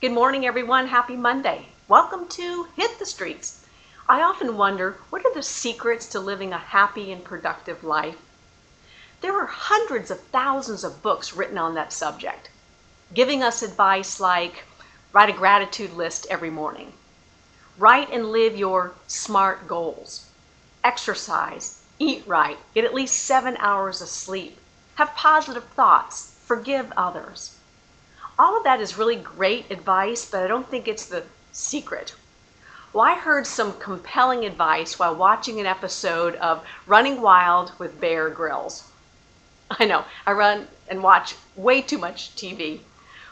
Good morning, everyone. Happy Monday. Welcome to Hit the Streets. I often wonder, what are the secrets to living a happy and productive life? There are hundreds of thousands of books written on that subject, giving us advice like write a gratitude list every morning, write and live your SMART goals, exercise, eat right, get at least 7 hours of sleep, have positive thoughts, forgive others. All of that is really great advice, but I don't think it's the secret. Well, I heard some compelling advice while watching an episode of Running Wild with Bear Grylls. I know, I run and watch way too much TV.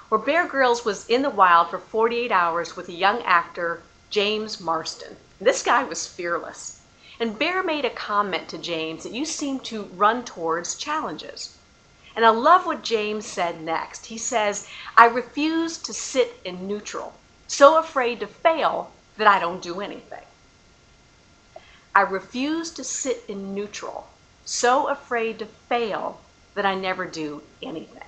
Where Bear Grylls was in the wild for 48 hours with a young actor, James Marsden. This guy was fearless. And Bear made a comment to James that you seem to run towards challenges. And I love what James said next. He says, I refuse to sit in neutral, so afraid to fail that I don't do anything. I refuse to sit in neutral, so afraid to fail that I never do anything.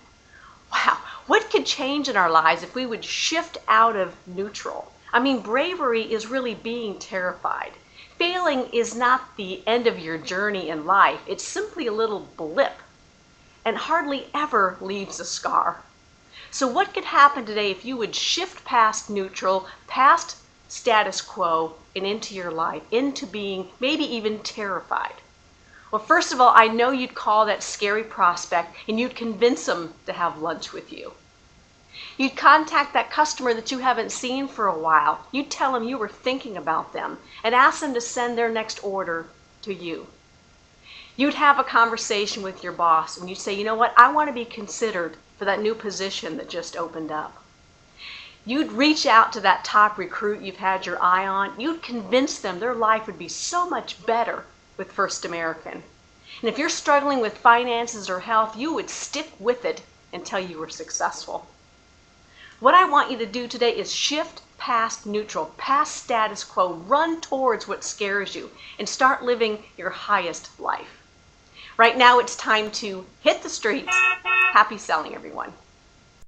Wow, what could change in our lives if we would shift out of neutral? I mean, bravery is really being terrified. Failing is not the end of your journey in life. It's simply a little blip and hardly ever leaves a scar. So what could happen today if you would shift past neutral, past status quo, and into your life, into being maybe even terrified? Well, first of all, I know you'd call that scary prospect and you'd convince them to have lunch with you. You'd contact that customer that you haven't seen for a while. You'd tell them you were thinking about them and ask them to send their next order to you. You'd have a conversation with your boss and you'd say, you know what, I want to be considered for that new position that just opened up. You'd reach out to that top recruit you've had your eye on. You'd convince them their life would be so much better with First American. And if you're struggling with finances or health, you would stick with it until you were successful. What I want you to do today is shift past neutral, past status quo, run towards what scares you, and start living your highest life. Right now, it's time to hit the streets. Happy selling, everyone.